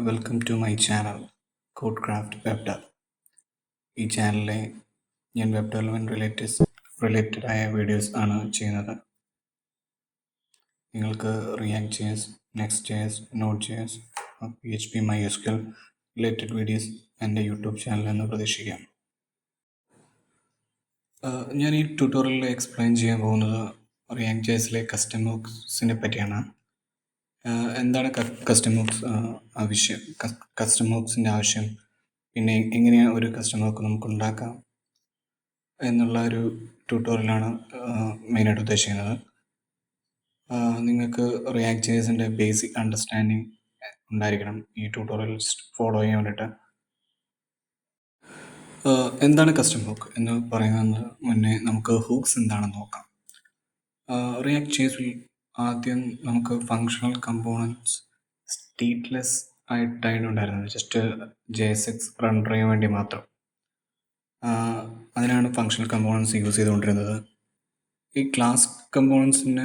Welcome to my channel code craft web dev. ഈ ചാനലിലെ ഞാൻ വെബ് ഡെവലപ്മെൻറ്റ് റിലേറ്റഡായ വീഡിയോസ് ആണ് ചെയ്യുന്നത്. നിങ്ങൾക്ക് React.js, Next.js, Node.js, PHP, MySQL related videos എൻ്റെ യൂട്യൂബ് ചാനലിൽ നിന്ന് പ്രതീക്ഷിക്കാം. ഞാൻ ഈ ട്യൂട്ടോറിയലിൽ എക്സ്പ്ലെയിൻ ചെയ്യാൻ പോകുന്നത് React.jsലെ കസ്റ്റം ഹൂക്സിനെ പറ്റിയാണ്. എന്താണ് കസ്റ്റം ഹൂക്സ് ആവശ്യം, കസ്റ്റം ഹൂക്സിൻ്റെ ആവശ്യം, പിന്നെ എങ്ങനെയാണ് ഒരു കസ്റ്റം ഹൂക്ക് നമുക്ക് ഉണ്ടാക്കാം എന്നുള്ള ഒരു ട്യൂട്ടോറിയലാണ് മെയിനായിട്ട് ഉദ്ദേശിക്കുന്നത്. നിങ്ങൾക്ക് React.jsൻ്റെ ബേസിക് അണ്ടർസ്റ്റാൻഡിങ് ഉണ്ടായിരിക്കണം ഈ ട്യൂട്ടോറിയൽ ഫോളോ ചെയ്യാൻ വേണ്ടിയിട്ട്. എന്താണ് കസ്റ്റം ഹൂക്ക് എന്ന് പറയുന്നതിന് മുന്നേ നമുക്ക് ഹൂക്സ് എന്താണെന്ന് നോക്കാം. React.jsൽ ആദ്യം നമുക്ക് ഫങ്ഷണൽ കമ്പോണൻസ് സ്റ്റേറ്റ്ലെസ് ആയിട്ടായിരുന്നു ഉണ്ടായിരുന്നത്, ജസ്റ്റ് JSX റണ്ടർ ചെയ്യാൻ വേണ്ടി മാത്രം. അതിനാണ് ഫങ്ഷണൽ കമ്പോണൻസ് യൂസ് ചെയ്തുകൊണ്ടിരുന്നത്. ഈ ക്ലാസ് കമ്പോണൻസിന്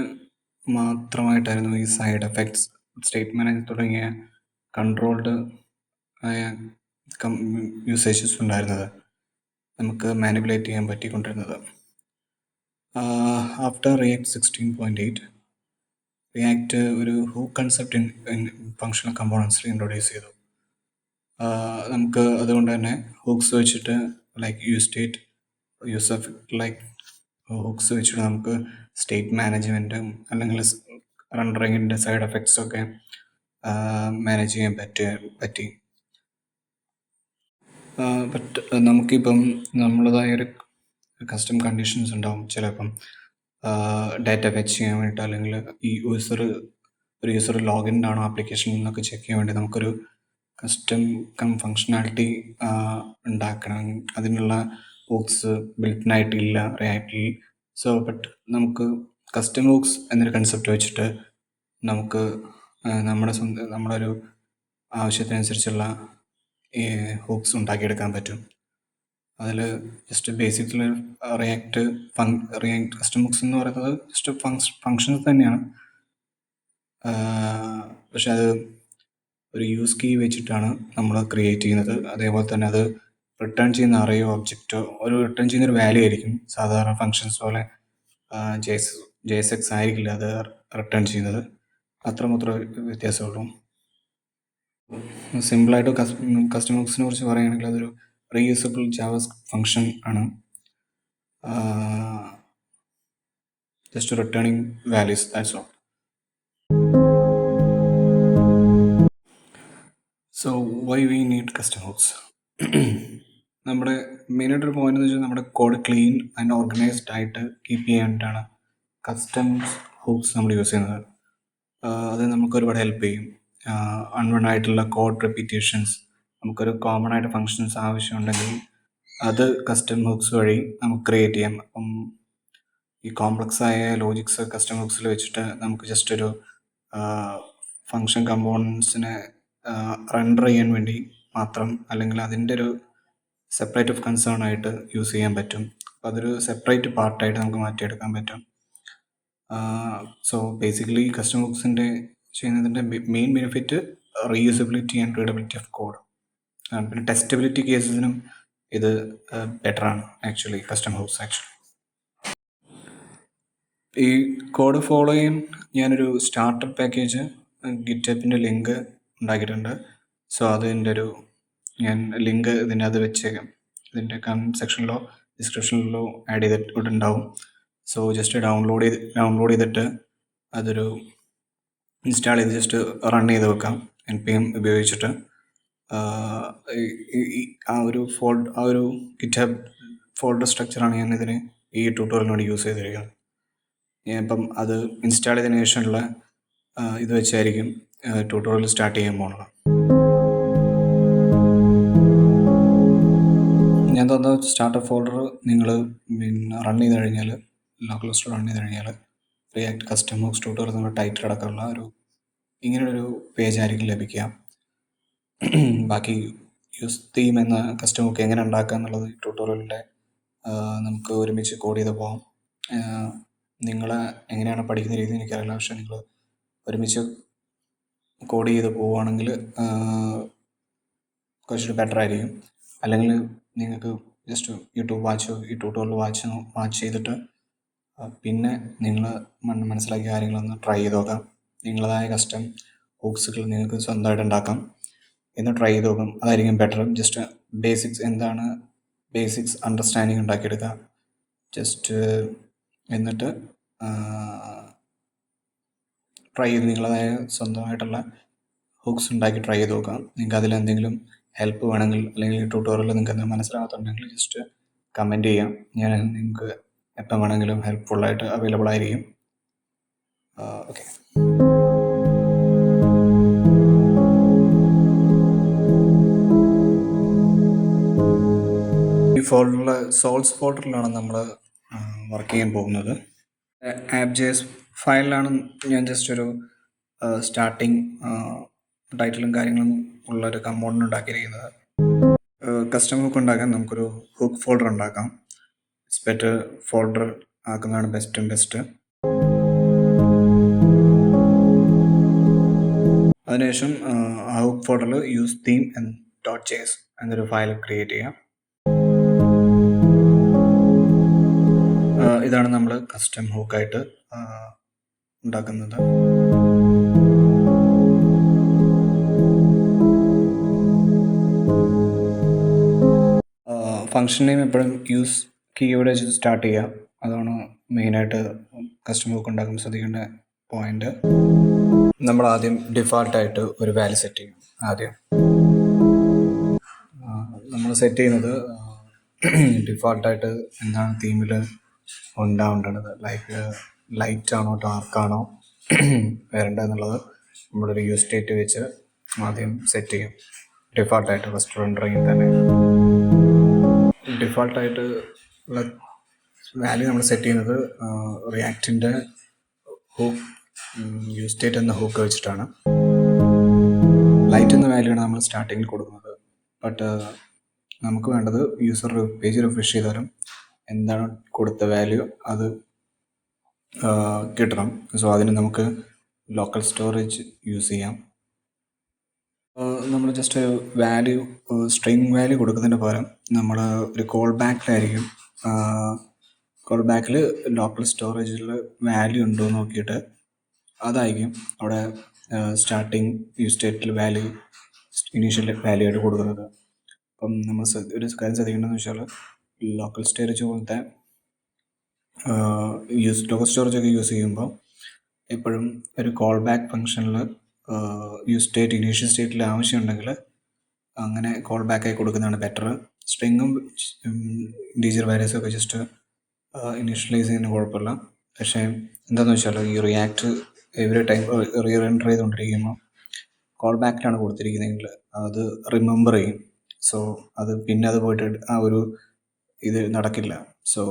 മാത്രമായിട്ടായിരുന്നു ഈ സൈഡ് എഫക്ട്സ്, സ്റ്റേറ്റ്മെൻറ്റ് തുടങ്ങിയ കൺട്രോൾഡ് ആയ യൂസേജസ് ഉണ്ടായിരുന്നത്, നമുക്ക് മാനിപ്പുലേറ്റ് ചെയ്യാൻ പറ്റിക്കൊണ്ടിരുന്നത്. ആഫ്റ്റർ React 16.8 React ഒരു ഹൂക്ക് കൺസെപ്റ്റ് ഇൻ ഫങ്ഷണൽ കമ്പോണൻസിൽ ഇൻട്രൊഡ്യൂസ് ചെയ്തു. നമുക്ക് അതുകൊണ്ട് തന്നെ ഹൂക്സ് വെച്ചിട്ട് ഹൂക്സ് വെച്ചിട്ട് നമുക്ക് സ്റ്റേറ്റ് മാനേജ്മെൻറ്റും അല്ലെങ്കിൽ റണ്ടറിങ്ങിൻ്റെ സൈഡ് എഫക്ട്സൊക്കെ മാനേജ് ചെയ്യാൻ പറ്റി. ബട്ട് നമുക്കിപ്പം നമ്മളതായൊരു കസ്റ്റം കണ്ടീഷൻസ് ഉണ്ടാവും. ചിലപ്പം ഡാറ്റ ഫെച്ച് ചെയ്യാൻ വേണ്ടിയിട്ട്, അല്ലെങ്കിൽ ഈ യൂസർ ലോഗിൻ ആണോ ആപ്ലിക്കേഷനിൽ നിന്നൊക്കെ ചെക്ക് ചെയ്യാൻ വേണ്ടി നമുക്കൊരു കസ്റ്റം ഫങ്ഷനാലിറ്റി ഉണ്ടാക്കണം. അതിനുള്ള ഹൂക്സ് ബിൽറ്റിനായിട്ടില്ല റിയാക്റ്റിൽ. സോ ബട്ട് നമുക്ക് കസ്റ്റം ഹൂക്സ് എന്നൊരു കൺസെപ്റ്റ് വെച്ചിട്ട് നമുക്ക് നമ്മുടെ ഒരു ആവശ്യത്തിനനുസരിച്ചുള്ള ഹൂക്സ് ഉണ്ടാക്കിയെടുക്കാൻ പറ്റും. അതിൽ ജസ്റ്റ് ബേസിക്കൽ റിയാക്ട് കസ്റ്റം ഹൂക്സ് എന്ന് പറയുന്നത് ജസ്റ്റ് ഫങ്ഷൻസ് തന്നെയാണ്. പക്ഷെ അത് ഒരു യൂസ് കീ വെച്ചിട്ടാണ് നമ്മൾ ക്രിയേറ്റ് ചെയ്യുന്നത്. അതേപോലെ തന്നെ അത് റിട്ടേൺ ചെയ്യുന്ന അറേയോ ഒബ്ജക്റ്റോ റിട്ടേൺ ചെയ്യുന്നൊരു വാല്യൂ ആയിരിക്കും. സാധാരണ ഫങ്ഷൻസ് പോലെ JSX ആയിരിക്കില്ല അത് റിട്ടേൺ ചെയ്യുന്നത്. അത്രമാത്രം വ്യത്യാസമുള്ളൂ. സിമ്പിളായിട്ട് കസ്റ്റം ഹൂക്സിനെ കുറിച്ച് പറയുകയാണെങ്കിൽ അതൊരു റീയൂസബിൾ ജാവാസ്ക്രിപ്റ്റ് ഫങ്ഷൻ ആണ്. Just returning values, that's all. So why we need custom hooks? നമ്മുടെ മെയിനായിട്ടൊരു പോയിന്റ് എന്ന് വെച്ചാൽ നമ്മുടെ കോഡ് ക്ലീൻ ആൻഡ് ഓർഗനൈസ്ഡ് ആയിട്ട് കീപ്പ് ചെയ്യാനായിട്ടാണ് കസ്റ്റം ഹൂക്സ് നമ്മൾ യൂസ് ചെയ്യുന്നത്. അത് നമുക്ക് ഒരുപാട് ഹെൽപ്പ് ചെയ്യും. അൺവൺ ആയിട്ടുള്ള കോഡ് റെപ്പിറ്റേഷൻസ്, നമുക്കൊരു കോമൺ ആയിട്ട് ഫങ്ഷൻസ് ആവശ്യമുണ്ടെങ്കിൽ അത് കസ്റ്റം ഹൂക്സ് വഴി നമുക്ക് ക്രിയേറ്റ് ചെയ്യാം. അപ്പം ഈ കോംപ്ലക്സ് ആയ ലോജിക്സ് കസ്റ്റം ഹൂക്സിൽ വെച്ചിട്ട് നമുക്ക് ജസ്റ്റ് ഒരു ഫങ്ഷൻ കമ്പോണൻസിനെ റണ്ടർ ചെയ്യാൻ വേണ്ടി മാത്രം, അല്ലെങ്കിൽ അതിൻ്റെ ഒരു സെപ്പറേറ്റ് ഓഫ് കൺസേൺ ആയിട്ട് യൂസ് ചെയ്യാൻ പറ്റും. അപ്പോൾ അതൊരു സെപ്പറേറ്റ് പാർട്ടായിട്ട് നമുക്ക് മാറ്റിയെടുക്കാൻ പറ്റും. സോ ബേസിക്കലി കസ്റ്റം ഹൂക്സിൻ്റെ ചെയ്യുന്നതിൻ്റെ main benefit reusability and readability of code. പിന്നെ ടെസ്റ്റബിലിറ്റി കേസസിനും ഇത് ബെറ്ററാണ് ആക്ച്വലി കസ്റ്റം ഹൂക്സ്. ആക്ച്വലി ഈ കോഡ് ഫോളോ ചെയ്യാൻ ഞാനൊരു സ്റ്റാർട്ടർ പാക്കേജ് ഗിറ്റപ്പിൻ്റെ ലിങ്ക് ഉണ്ടാക്കിയിട്ടുണ്ട്. സോ അതിൻ്റെ ഞാൻ ലിങ്ക് ഇതിൻ്റെ അത് വെച്ചേക്കാം. ഇതിൻ്റെ കമൻറ്റ് സെക്ഷനിലോ ഡിസ്ക്രിപ്ഷനിലോ ആഡ് ചെയ്തിട്ടുണ്ടാവും. സോ ജസ്റ്റ് ഡൗൺലോഡ് ചെയ്തിട്ട് അതൊരു ഇൻസ്റ്റാൾ ചെയ്ത് ജസ്റ്റ് റൺ ചെയ്ത് വെക്കാം NPM ഉപയോഗിച്ചിട്ട്. ആ ഒരു ഗിറ്റഹബ് ഫോൾഡർ സ്ട്രക്ചറാണ് ഞാൻ ഇതിന് ഈ ട്യൂട്ടോറിയലിനോട് യൂസ് ചെയ്തിരിക്കുന്നത്. ഞാൻ ഇപ്പം അത് ഇൻസ്റ്റാൾ ചെയ്തതിന് ശേഷമുള്ള ഇത് വെച്ചായിരിക്കും ട്യൂട്ടോറിയൽ സ്റ്റാർട്ട് ചെയ്യാൻ പോകുന്നത്. ഞാൻ തന്ന സ്റ്റാർട്ടർ ഫോൾഡർ നിങ്ങൾ റൺ ചെയ്ത് കഴിഞ്ഞാൽ, ലോക്കൽ ഹോസ്റ്റ് റൺ ചെയ്ത് കഴിഞ്ഞാൽ റിയാക്ട് കസ്റ്റം ഹൂക്സ് ട്യൂട്ടോറിയൽ നമ്മുടെ ടൈറ്റിൽ അടക്കമുള്ള ഇങ്ങനെയൊരു പേജ് ആയിരിക്കും ലഭിക്കുക. ബാക്കി useTheme എന്ന കസ്റ്റം ഹൂക്ക് എങ്ങനെ ഉണ്ടാക്കുക എന്നുള്ളത് ട്യൂട്ടോറിയലിൻ്റെ നമുക്ക് ഒരുമിച്ച് കോഡ് ചെയ്ത് പോകാം. നിങ്ങൾ എങ്ങനെയാണ് പഠിക്കുന്ന രീതി എനിക്കറിയില്ല, പക്ഷേ നിങ്ങൾ ഒരുമിച്ച് കോഡ് ചെയ്ത് പോവുകയാണെങ്കിൽ കുറച്ചുകൂടി ബെറ്റർ ആയിരിക്കും. അല്ലെങ്കിൽ നിങ്ങൾക്ക് ജസ്റ്റ് ഈ ട്യൂട്ടോറിയൽ വാച്ച് ചെയ്തിട്ട് പിന്നെ നിങ്ങൾ മനസ്സിലാക്കിയ കാര്യങ്ങളൊന്ന് ട്രൈ ചെയ്ത് നോക്കാം. നിങ്ങളതായ കസ്റ്റം ഹൂക്സുകൾ നിങ്ങൾക്ക് സ്വന്തമായിട്ട് ഉണ്ടാക്കാം. എന്ന് ട്രൈ ചെയ്ത് നോക്കാം, അതായിരിക്കും ബെറ്റർ. ജസ്റ്റ് ബേസിക്സ് അണ്ടർസ്റ്റാൻഡിങ് ഉണ്ടാക്കിയെടുക്കുക. ജസ്റ്റ് എന്നിട്ട് ട്രൈ ചെയ്ത് നിങ്ങളതായ സ്വന്തമായിട്ടുള്ള ഹുക്സ് ഉണ്ടാക്കി ട്രൈ ചെയ്ത് നോക്കാം. നിങ്ങൾക്ക് അതിലെന്തെങ്കിലും ഹെൽപ്പ് വേണമെങ്കിൽ അല്ലെങ്കിൽ ട്യൂട്ടോറിയൽ നിങ്ങൾക്ക് എന്തെങ്കിലും മനസ്സിലാകത്തുണ്ടെങ്കിൽ ജസ്റ്റ് കമൻറ്റ് ചെയ്യാം. ഞാൻ നിങ്ങൾക്ക് എപ്പം വേണമെങ്കിലും ഹെൽപ്ഫുള്ളായിട്ട് അവൈലബിൾ ആയിരിക്കും. ഓക്കെ. ഈ ഫോൾഡറിൽ സോഴ്സ് ഫോൾഡറിലാണ് നമ്മൾ വർക്ക് ചെയ്യാൻ പോകുന്നത്. app.js ഫയലിലാണ് ഞാൻ ജസ്റ്റ് ഒരു സ്റ്റാർട്ടിങ് ടൈറ്റിലും കാര്യങ്ങളും ഉള്ളൊരു കമ്പോണൻ്റ് ഉണ്ടാക്കിയിരിക്കുന്നത്. കസ്റ്റം ഹുക്ക് ഉണ്ടാക്കാൻ നമുക്കൊരു ഹുക്ക് ഫോൾഡർ ഉണ്ടാക്കാം. ഇറ്റ്സ് ബെറ്റർ ഫോൾഡർ ആക്കുന്നതാണ് ബെസ്റ്റ്. അതിനുശേഷം ആ ഹുക്ക് ഫോൾഡറിൽ useTheme.js എന്നൊരു ഫയൽ ക്രിയേറ്റ് ചെയ്യാം. ഇതാണ് നമ്മൾ കസ്റ്റം ഹുക്കായിട്ട് ഉണ്ടാക്കുന്നത്. ഫംഗ്ഷൻ നെയിം എപ്പോഴും യൂസ് കീയോടെ വെച്ച് സ്റ്റാർട്ട് ചെയ്യുക. അതാണ് മെയിനായിട്ട് കസ്റ്റം ഹുക്ക് ഉണ്ടാക്കുമ്പോൾ ശ്രദ്ധിക്കേണ്ട പോയിന്റ്. നമ്മൾ ആദ്യം ഡിഫാൾട്ടായിട്ട് ഒരു വാല്യൂ സെറ്റ് ചെയ്യും. ആദ്യം നമ്മൾ സെറ്റ് ചെയ്യുന്നത് ഡിഫാൾട്ടായിട്ട് എന്താണ് തീമിൽ ഉണ്ടാവേണ്ടത്, ലൈറ്റ് ആണോ ഡാർക്കാണോ വരേണ്ടതെന്നുള്ളത് നമ്മളൊരു യൂസ് സ്റ്റേറ്റ് വെച്ച് ആദ്യം സെറ്റ് ചെയ്യും. ഡിഫാൾട്ടായിട്ട് ഫസ്റ്റ് റെൻഡറിങ്ങിൽ തന്നെ ഡിഫാൾട്ടായിട്ട് ഉള്ള വാല്യൂ നമ്മൾ സെറ്റ് ചെയ്യുന്നത് റിയാക്റ്റിൻ്റെ ഹൂക്ക് യൂസ് സ്റ്റേറ്റ് എന്ന ഹൂക്ക് വെച്ചിട്ടാണ്. ലൈറ്റ് എന്ന വാല്യൂ ആണ് നമ്മൾ സ്റ്റാർട്ടിങ്ങിൽ കൊടുക്കുന്നത്. ബട്ട് നമുക്ക് വേണ്ടത് യൂസർ പേജ് റിഫ്രഷ് ചെയ്താലും എന്താണ് കൊടുത്ത വാല്യൂ അത് കിട്ടണം. സോ അതിന് നമുക്ക് ലോക്കൽ സ്റ്റോറേജ് യൂസ് ചെയ്യാം. നമ്മൾ ജസ്റ്റ് വാല്യൂ സ്ട്രിങ് വാല്യൂ കൊടുക്കുന്നതിന് പകരം നമ്മൾ ഒരു കോൾ ബാക്കിലായിരിക്കും. കോൾ ബാക്കിൽ ലോക്കൽ സ്റ്റോറേജിൽ വാല്യൂ ഉണ്ടോ എന്ന് നോക്കിയിട്ട് അതായിരിക്കും അവിടെ സ്റ്റാർട്ടിങ് യൂസ് സ്റ്റേറ്റിൽ വാല്യൂ ഇനീഷ്യൽ വാല്യൂ ആയിട്ട് കൊടുക്കുന്നത്. അപ്പം നമ്മൾ ഒരു കാര്യം ശ്രദ്ധിക്കേണ്ടതെന്ന് വെച്ചാൽ ലോക്കൽ സ്റ്റോറേജ് പോലത്തെ ലോക്കൽ സ്റ്റോറേജ് ഒക്കെ യൂസ് ചെയ്യുമ്പോൾ എപ്പോഴും ഒരു കോൾ ബാക്ക് ഫംഗ്ഷനിൽ യൂസ് സ്റ്റേറ്റ് ഇനീഷ്യൽ സ്റ്റേറ്റിൽ ആവശ്യമുണ്ടെങ്കിൽ അങ്ങനെ കോൾ ബാക്കായി കൊടുക്കുന്നതാണ് ബെറ്റർ. സ്ട്രിങ്ങും ഇൻറ്റീജർ വാല്യൂസും ഒക്കെ ജസ്റ്റ് ഇനീഷ്യലൈസ് ചെയ്യുന്ന കുഴപ്പമില്ല. പക്ഷേ എന്താണെന്ന് വെച്ചാൽ ഈ റിയാക്ട് എവറി ടൈം റീറെൻഡർ ചെയ്തുകൊണ്ടിരിക്കുമ്പോൾ കോൾ ബാക്കിലാണ് കൊടുത്തിരിക്കുന്നതെങ്കിൽ അത് റിമെമ്പർ ചെയ്യും. സോ അത് പിന്നെ അത് പോയിട്ട് ആ ഒരു ഇത് നടക്കില്ല. സോ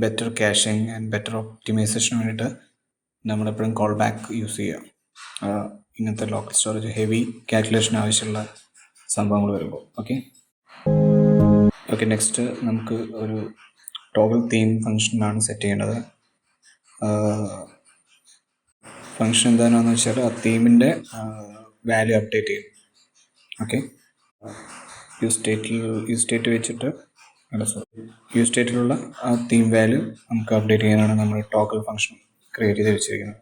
ബെറ്റർ കാഷിങ് ആൻഡ് ബെറ്റർ ഒപ്റ്റിമൈസേഷന് വേണ്ടിയിട്ട് നമ്മളെപ്പോഴും കോൾ ബാക്ക് യൂസ് ചെയ്യുക. ഇങ്ങനത്തെ ലോക്കൽ സ്റ്റോറേജ് ഹെവി കാൽക്കുലേഷൻ ആവശ്യമുള്ള സംഭവങ്ങൾ വരുമ്പോൾ. ഓക്കെ, നെക്സ്റ്റ് നമുക്ക് ഒരു ടോഗിൾ തീം ഫംഗ്ഷനാണ് സെറ്റ് ചെയ്യേണ്ടത്. ഫംഗ്ഷൻ എന്താണെന്ന് വെച്ചാൽ ആ തീമിൻ്റെ വാല്യൂ അപ്ഡേറ്റ് ചെയ്യും. ഓക്കെ, യൂസ് സ്റ്റേറ്റ് വെച്ചിട്ട് യൂസ് സ്റ്റേറ്റിലുള്ള ആ തീം വാല്യൂ നമുക്ക് അപ്ഡേറ്റ് ചെയ്യാനാണ് നമ്മൾ ടോഗിൾ ഫംഗ്ഷൻ ക്രിയേറ്റ് ചെയ്ത് വെച്ചിരിക്കുന്നത്.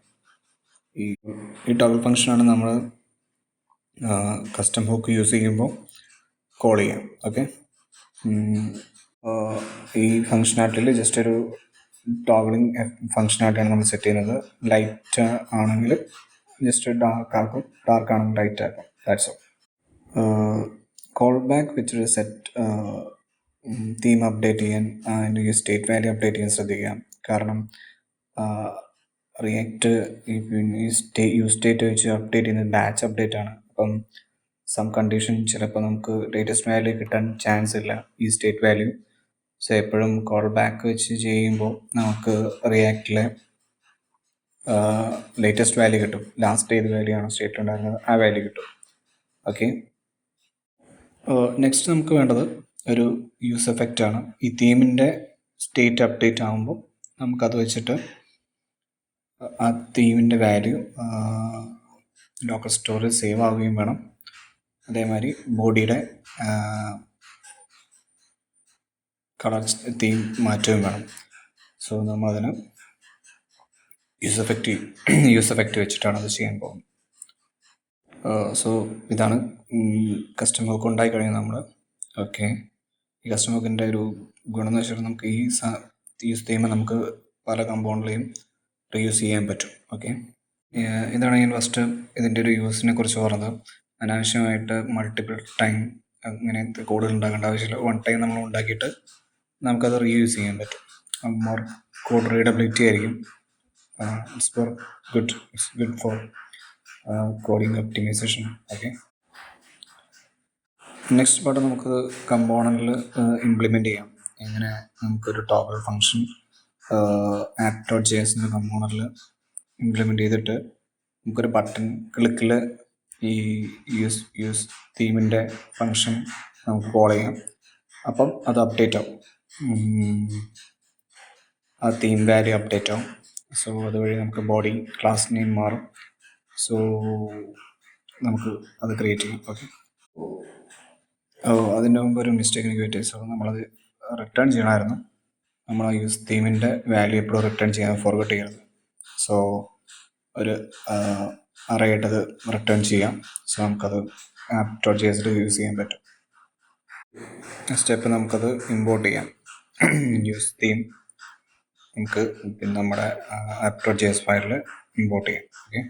ഈ ടോഗിൾ ഫംഗ്ഷനാണ് നമ്മൾ കസ്റ്റം ഹുക്ക് യൂസ് ചെയ്യുമ്പോൾ കോൾ ചെയ്യാം. ഓക്കെ, ഈ ഫംഗ്ഷനാലിറ്റിയിൽ ജസ്റ്റ് ഒരു ടോഗിളിങ് ഫംഗ്ഷനാലിറ്റിയാണ് നമ്മൾ സെറ്റ് ചെയ്യുന്നത്. ലൈറ്റ് ആണെങ്കിൽ ജസ്റ്റ് ഡാർക്ക് ആക്കും, ഡാർക്ക് ആണെങ്കിൽ ലൈറ്റ് ആക്കും. That's all. കോൾ ബാക്ക് വെച്ചൊരു സെറ്റ് തീം അപ്ഡേറ്റ് ചെയ്യാൻ അതിൻ്റെ ഈ സ്റ്റേറ്റ് വാല്യൂ അപ്ഡേറ്റ് ചെയ്യാൻ ശ്രദ്ധിക്കാം. കാരണം റിയാക്ട് യൂസ് സ്റ്റേറ്റ് വെച്ച് അപ്ഡേറ്റ് ചെയ്യുന്നത് ബാച്ച് അപ്ഡേറ്റ് ആണ്. അപ്പം സം കണ്ടീഷൻ ചിലപ്പോൾ നമുക്ക് ലേറ്റസ്റ്റ് വാല്യൂ കിട്ടാൻ ചാൻസ് ഇല്ല ഈ സ്റ്റേറ്റ് വാല്യൂ. സോ എപ്പോഴും കോൾ ബാക്ക് വെച്ച് ചെയ്യുമ്പോൾ നമുക്ക് റിയാക്റ്റിലെ ലേറ്റസ്റ്റ് വാല്യൂ കിട്ടും. ലാസ്റ്റ് ഏത് വാല്യൂ ആണോ സ്റ്റേറ്റ് ഉണ്ടായിരുന്നത് ആ വാല്യൂ കിട്ടും. ഓക്കെ, നെക്സ്റ്റ് നമുക്ക് വേണ്ടത് ഒരു യൂസ് എഫക്റ്റ് ആണ്. ഈ തീമിൻ്റെ സ്റ്റേറ്റ് അപ്ഡേറ്റ് ആകുമ്പോൾ നമുക്കത് വെച്ചിട്ട് ആ തീമിൻ്റെ വാല്യൂ ലോക്കൽ സ്റ്റോറിൽ സേവ് ആവുകയും വേണം. അതേമാതിരി ബോഡിയുടെ കളർ തീം മാറ്റുകയും വേണം. സോ നമ്മളതിന് യൂസ് എഫക്റ്റ് വെച്ചിട്ടാണ് അത് ചെയ്യാൻ പോകുന്നത്. സോ ഇതാണ് കസ്റ്റം ഹുക്ക് ഉണ്ടായി കഴിഞ്ഞാൽ നമ്മൾ ഓക്കെ. ഈ കസ്റ്റം ഹുക്കിൻ്റെ ഒരു ഗുണം എന്ന് വെച്ചാൽ നമുക്ക് യൂസ് ചെയ്യുമ്പോൾ നമുക്ക് പല കമ്പൗണ്ടിലെയും റീയൂസ് ചെയ്യാൻ പറ്റും. ഓക്കെ, ഇതാണ് ഞാൻ ഫസ്റ്റ് ഇതിൻ്റെ ഒരു യൂസിനെ കുറിച്ച് പറഞ്ഞത്. അനാവശ്യമായിട്ട് മൾട്ടിപ്പിൾ ടൈം അങ്ങനത്തെ കോഡുകൾ ഉണ്ടാക്കേണ്ട ആവശ്യമില്ല. വൺ ടൈം നമ്മൾ ഉണ്ടാക്കിയിട്ട് നമുക്കത് റീയൂസ് ചെയ്യാൻ പറ്റും. മോർ കോഡ് റീഡബിലിറ്റി ആയിരിക്കും. It's good for coding optimisation. Okay, next part നമുക്ക് കമ്പോണന്റിൽ ഇംപ്ലിമെൻ്റ് ചെയ്യാം. എങ്ങനെ നമുക്കൊരു ടോഗിൾ ഫങ്ഷൻ app.js എന്ന കമ്പോണന്റിൽ ഇംപ്ലിമെൻ്റ് ചെയ്തിട്ട് നമുക്കൊരു ബട്ടൺ ക്ലിക്കിൽ ഈ യൂസ് തീമിൻ്റെ ഫങ്ഷൻ നമുക്ക് കോൾ ചെയ്യാം. അപ്പം അത് അപ്ഡേറ്റ് ആവും, ആ തീം വാല്യൂ അപ്ഡേറ്റ് ആവും. സോ അതുവഴി നമുക്ക് ബോഡി ക്ലാസ് നെയിം മാറും. സോ നമുക്ക് അത് ക്രിയേറ്റ് ചെയ്യും. ഓക്കെ, അതിൻ്റെ മുമ്പ് ഒരു മിസ്റ്റേക്ക് എനിക്ക് പറ്റിയത്. സോ നമ്മളത് റിട്ടേൺ ചെയ്യണമായിരുന്നു. നമ്മൾ ആ യൂസ് തീമിൻ്റെ വാല്യൂ എപ്പോഴും റിട്ടേൺ ചെയ്യാൻ ഫോർഗട്ട് ചെയ്യരുത്. സോ ഒരു അറേയായിട്ടത് റിട്ടേൺ ചെയ്യാം. സോ നമുക്കത് app.js യൂസ് ചെയ്യാൻ പറ്റും. സ്റ്റെപ്പ് നമുക്കത് ഇമ്പോർട്ട് ചെയ്യാം. യൂസ് തീം നമുക്ക് പിന്നെ നമ്മുടെ app.js ഫയലിൽ ഇമ്പോർട്ട് ചെയ്യാം. ഓക്കെ,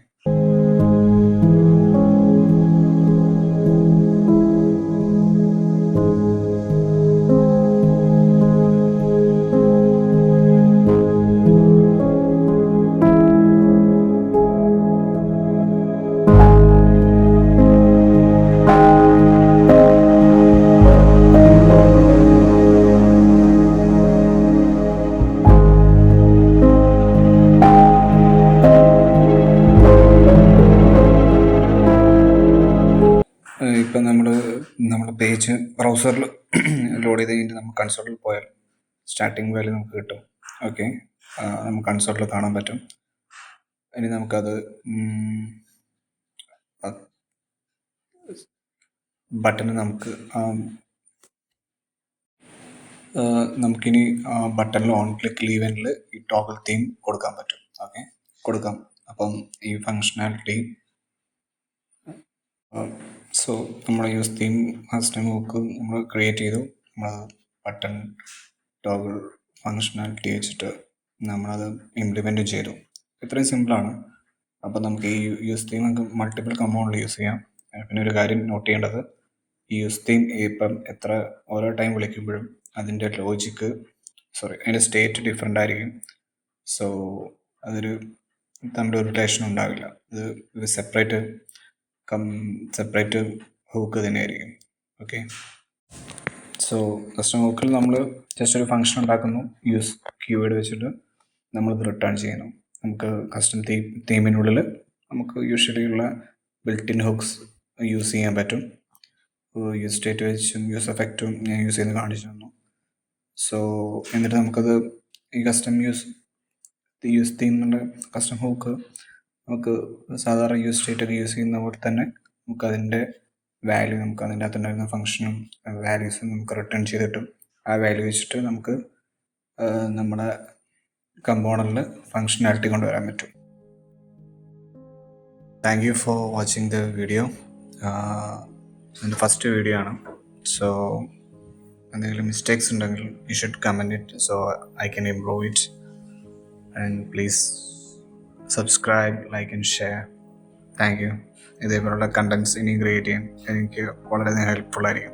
ഇപ്പം നമ്മുടെ പേജ് ബ്രൗസറിൽ ലോഡ് ചെയ്ത് കഴിഞ്ഞിട്ട് നമുക്ക് കൺസോളിൽ പോയാൽ സ്റ്റാർട്ടിങ് വാല്യൂ നമുക്ക് കിട്ടും. ഓക്കെ, നമുക്ക് കൺസോളിൽ കാണാൻ പറ്റും. ഇനി നമുക്കത് ബട്ടന് നമുക്കിനി ബട്ടണിൽ ഓൺ ക്ലിക്ക് ഈവനിൽ ഈ ടോഗിൾ തീം കൊടുക്കാൻ പറ്റും. ഓക്കെ, കൊടുക്കാം. അപ്പം ഈ ഫങ്ഷനാലിറ്റി സോ നമ്മൾ യൂസ് തീം കസ്റ്റം ഹുക്ക് നമ്മൾ ക്രിയേറ്റ് ചെയ്തു. നമ്മൾ ബട്ടൺ ടോഗിൾ ഫങ്ഷനാലിറ്റി വെച്ചിട്ട് നമ്മളത് ഇംപ്ലിമെൻറ്റ് ചെയ്തു. ഇത്രയും സിമ്പിളാണ്. അപ്പം നമുക്ക് ഈ യൂസ് തീം നമുക്ക് മൾട്ടിപ്പിൾ കമ്പൗണ്ടിൽ യൂസ് ചെയ്യാം. പിന്നെ ഒരു കാര്യം നോട്ട് ചെയ്യേണ്ടത്, ഈ യൂസ് തീം ഇപ്പം ഓരോ ടൈം വിളിക്കുമ്പോഴും അതിൻ്റെ അതിൻ്റെ സ്റ്റേറ്റ് ഡിഫറെൻ്റ് ആയിരിക്കും. സോ അതൊരു തമ്മിൽ ഒരു റിലേഷൻ ഉണ്ടാവില്ല. ഇത് സെപ്പറേറ്റ് ഹൂക്ക് തന്നെയായിരിക്കും. ഓക്കെ, സോ കസ്റ്റം ഹൂക്കിൽ നമ്മൾ ജസ്റ്റ് ഒരു ഫങ്ഷൻ ഉണ്ടാക്കുന്നു. യൂസ് കീവേഡ് വെച്ചിട്ട് നമ്മളിത് റിട്ടേൺ ചെയ്യുന്നു. നമുക്ക് കസ്റ്റം തീമിനുള്ളിൽ നമുക്ക് യൂഷ്വലി ഉള്ള ബിൽറ്റ് ഇൻ ഹുക്സ് യൂസ് ചെയ്യാൻ പറ്റും. യൂസ് സ്റ്റേറ്റ് വെച്ചും യൂസ് എഫക്റ്റും ഞാൻ യൂസ് ചെയ്ത് കാണിച്ചു തന്നു. സോ എന്നിട്ട് നമുക്കത് ഈ യൂസ് തീമിൻ്റെ കസ്റ്റം ഹൂക്ക് നമുക്ക് സാധാരണ യൂസ് സ്റ്റേറ്റൊക്കെ യൂസ് ചെയ്യുന്ന പോലെ തന്നെ നമുക്കതിൻ്റെ വാല്യൂ നമുക്ക് അതിൻ്റെ അകത്തുണ്ടായിരുന്ന ഫങ്ഷനും വാല്യൂസും നമുക്ക് റിട്ടേൺ ചെയ്തിട്ടും ആ വാല്യൂ വെച്ചിട്ട് നമുക്ക് നമ്മുടെ കമ്പോണന്റിൽ ഫങ്ഷനാലിറ്റി കൊണ്ടുവരാൻ പറ്റും. Thank you for watching the video. എൻ്റെ ഫസ്റ്റ് വീഡിയോ ആണ്. സോ എന്തെങ്കിലും മിസ്റ്റേക്സ് ഉണ്ടെങ്കിൽ you should comment it so I can improve it. And please subscribe, like and share. Thank you. ഇതേപോലുള്ള കണ്ടൻറ്റ്സ് ഇനി ക്രിയേറ്റ് ചെയ്യാൻ എനിക്ക് വളരെയധികം ഹെൽപ്ഫുൾ ആയിരിക്കും.